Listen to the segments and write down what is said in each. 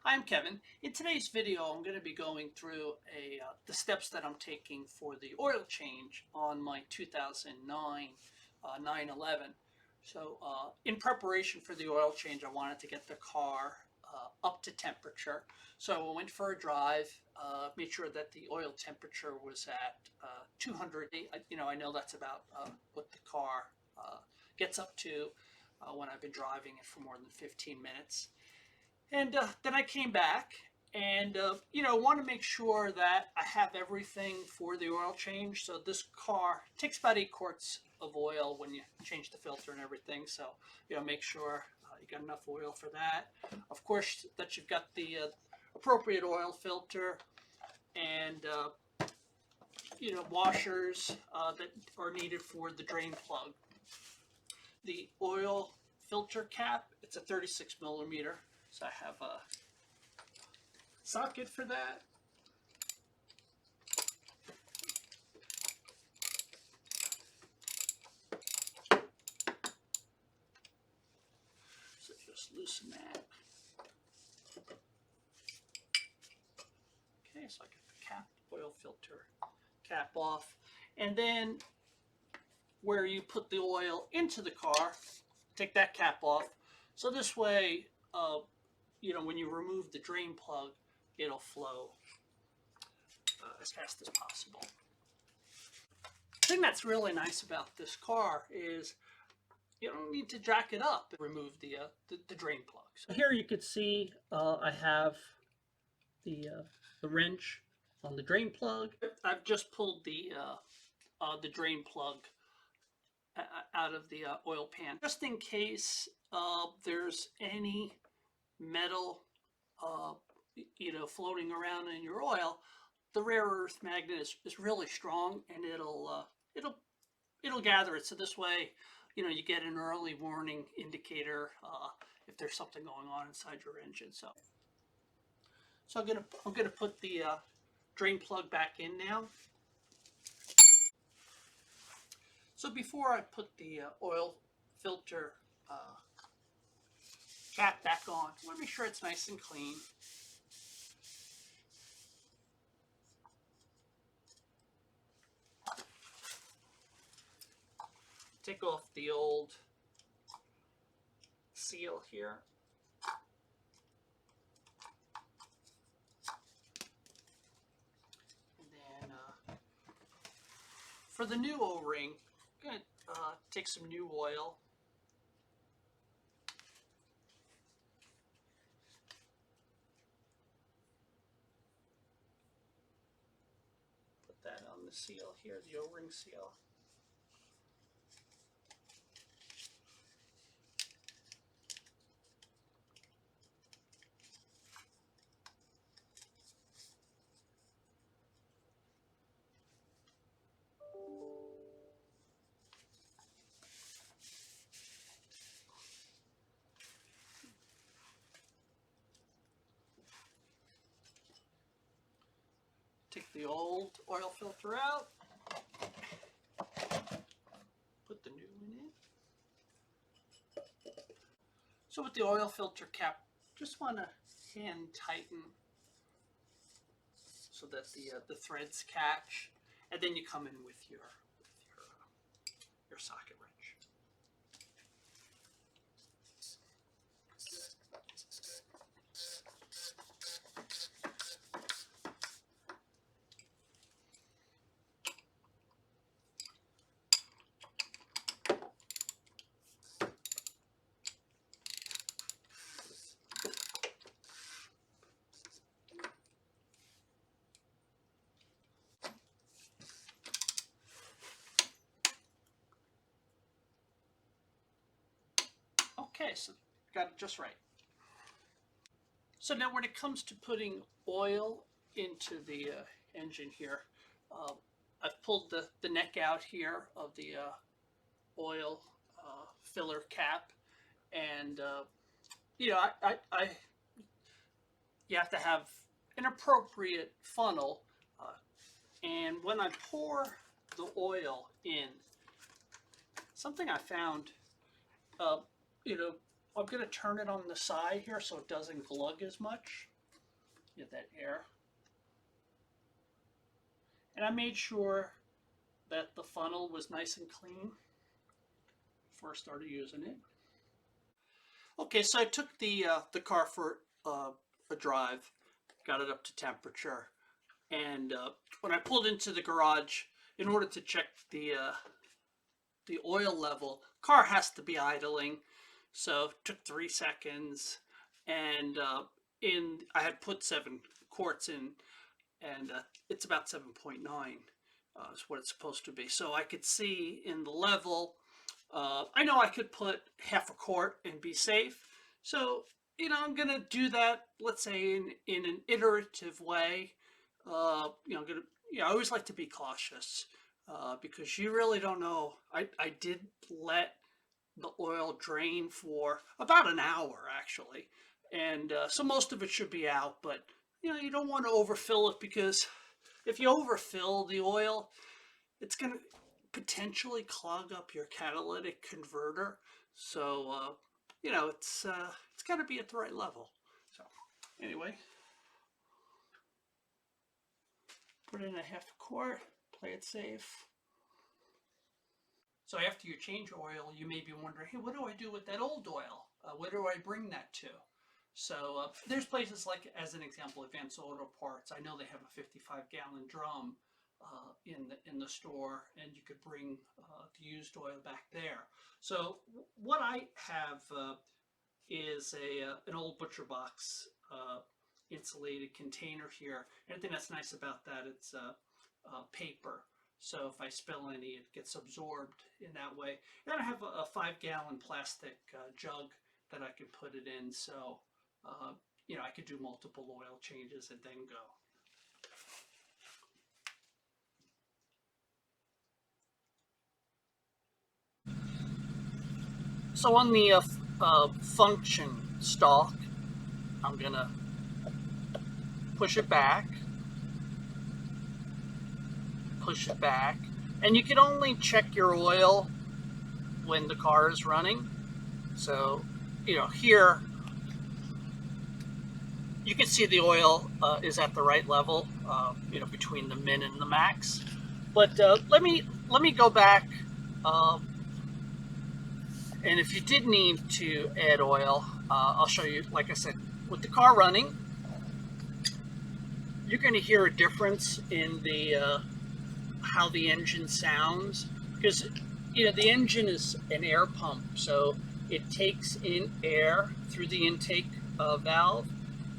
Hi, I'm Kevin. In today's video, I'm going to be going through the steps that I'm taking for the oil change on my 2009 911. In preparation for the oil change, I wanted to get the car up to temperature. So I went for a drive, made sure that the oil temperature was at 200. I know that's about what the car gets up to when I've been driving it for more than 15 minutes. And then I came back and, want to make sure that I have everything for the oil change. So this car takes about 8 quarts of oil when you change the filter and everything. So, make sure you got enough oil for that. Of course, that you've got the appropriate oil filter and, washers that are needed for the drain plug. The oil filter cap, it's a 36 millimeter. So I have a socket for that. So just loosen that. Okay, so I get the cap, oil filter cap off. And then where you put the oil into the car, take that cap off. So this way, when you remove the drain plug, it'll flow as fast as possible. The thing that's really nice about this car is you don't need to jack it up and remove the drain plug. So here you can see I have the wrench on the drain plug. I've just pulled the drain plug out of the oil pan, just in case there's any metal, floating around in your oil. The rare earth magnet is really strong, and it'll gather it. So this way, you get an early warning indicator if there's something going on inside your engine. So I'm gonna put the drain plug back in now. So before I put the oil filter cap back on, I want to make sure it's nice and clean. Take off the old seal here. And then for the new O-ring, I'm going to take some new oil. Put that on the seal here, the O-ring seal. Take the old oil filter out. Put the new one in. So with the oil filter cap, just want to hand tighten so that the threads catch, and then you come in with your socket wrench. Okay, so got it just right. So now when it comes to putting oil into the engine here, I've pulled the neck out here of the oil filler cap, and you have to have an appropriate funnel, and when I pour the oil in, something I found, I'm going to turn it on the side here so it doesn't glug as much. Get that air. And I made sure that the funnel was nice and clean before I started using it. Okay, so I took the car for a drive, got it up to temperature, and when I pulled into the garage, in order to check the oil level, car has to be idling, so it took 3 seconds, and I had put 7 quarts in, and it's about 7.9 is what it's supposed to be. So I could see in the level. I know I could put half a quart and be safe. So, I'm going to do that, let's say, in an iterative way. I'm going to, I always like to be cautious because you really don't know. I did let the oil drain for about an hour, actually. And so most of it should be out, but, you don't want to overfill it because if you overfill the oil, it's going to potentially clog up your catalytic converter. So, it's got to be at the right level. So, anyway, put in a half a quart, play it safe. So after you change oil, you may be wondering, hey, what do I do with that old oil? Where do I bring that to? So there's places like, as an example, Advanced Auto Parts. I know they have a 55-gallon drum in the store, and you could bring the used oil back there. So what I have is an old butcher box insulated container here. And I think that's nice about that. It's paper. So if I spill any, it gets absorbed in that way. And I have a 5-gallon plastic jug that I can put it in. So, I could do multiple oil changes and then go. So on the function stalk, I'm going to push it back, and you can only check your oil when the car is running. So, here you can see the oil is at the right level, between the min and the max. But let me go back. And if you did need to add oil, I'll show you, like I said, with the car running, you're going to hear a difference in the how the engine sounds, because the engine is an air pump, so it takes in air through the intake valve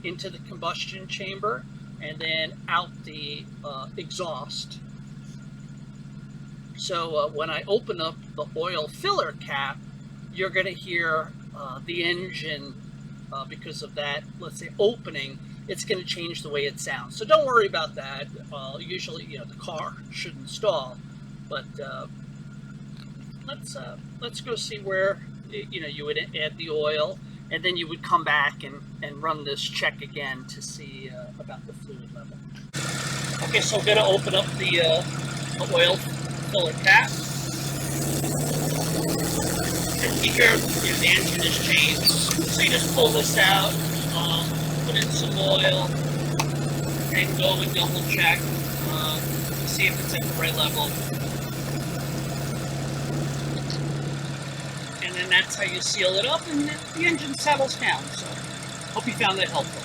into the combustion chamber and then out the exhaust. So when I open up the oil filler cap, you're going to hear the engine, because of that, let's say, opening, it's going to change the way it sounds. So don't worry about that. Usually, the car shouldn't stall. But let's go see where, you would add the oil, and then you would come back and run this check again to see about the fluid level. Okay, so I'm going to open up the oil filler cap. And here, the engine is changed. So you just pull this out, put in some oil, and go and double check, see if it's at the right level. And then that's how you seal it up, and the engine settles down. So, hope you found that helpful.